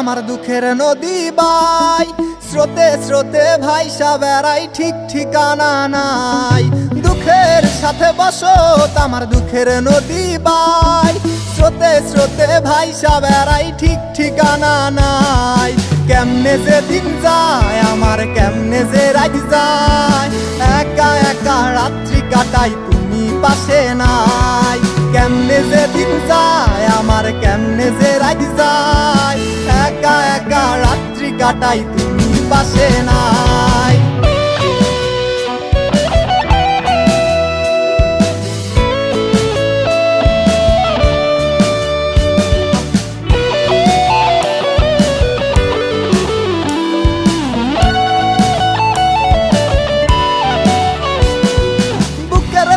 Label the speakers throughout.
Speaker 1: আমার দুঃখের নদী বাই, স্রোতে স্রোতে ভাইসা বেড়াই, ঠিক ঠিকানা নাই। দুঃখের সাথে বসত আমার দুঃখের নদী বাই, স্রোতে স্রোতে ভাইসা বেড়াই, ঠিক ঠিকানা নাই। কেমনে যে দিন যায় আমার, কেমনে যে রাত যায়, একা একা রাত্রি কাটাই তুমি পাশে নাই। কেমনে যে দিন যায় আমার, কেমনে যে রাত যায়, একা একা রাত্রি কাটাই তুমি পাশে নাই।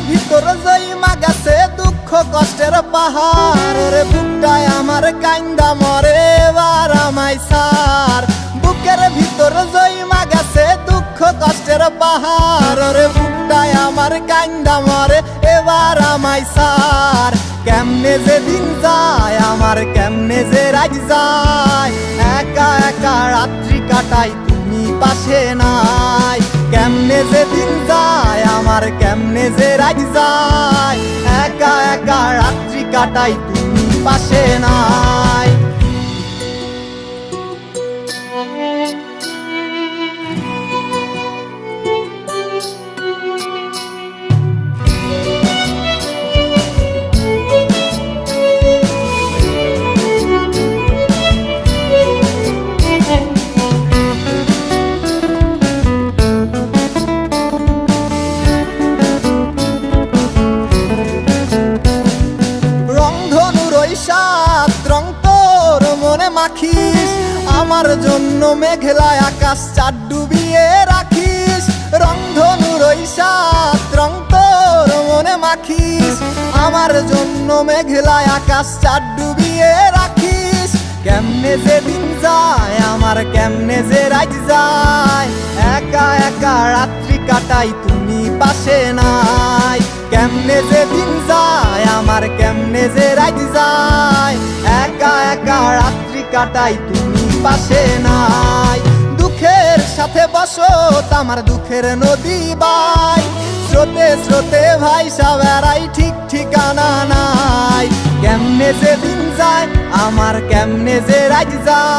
Speaker 1: ভিতর জইমা গেছে দুঃখ কষ্টের পাহাড়, রে বুকটায় আমার কান্দা মরে এবার আমায় সার। বুকের ভিতর জইমা গেছে দুঃখ কষ্টের পাহাড়, রে বুকটায় আমার কান্দা মরে এবার আমায় সার। কেমনে যে দিন যায় আমার, কেমনে যে রাত যায়, একা একা রাত্রি কাটাই তুমি পাশে নাই। কেমনে যে দিন যায় আমার, কেমনে যে রাত যায়, একা একা রাত্রি কাটাই তুমি পাশে নাই। রং তোর মনে মাখিস, আমার জন্য মেঘলা আকাশ চাঁদ ডুবিয়ে রাখিস। রংধনুর ওই সাত রং তোর মনে মাখিস, আমার জন্য মেঘলা আকাশ চাঁদ ডুবিয়ে রাখিস। কেমনে যে দিন যায় আমার, কেমনে যে রাত যায়, একা একা রাত্রি কাটাই তুমি পাশে নাই। কেমনে যে দিন যায় আমার, কেমনে যে রাত যায়, একা একা রাত্রি কাটাই তুমি পাশে নাই। দুঃখের সাথে বসত আমার দুঃখের নদী বাই, স্রোতে স্রোতে ভাইসা বেড়াই, ঠিক ঠিকানা নাই। কেমনে যে দিন যায় আমার, কেমনে যে রাত যায়।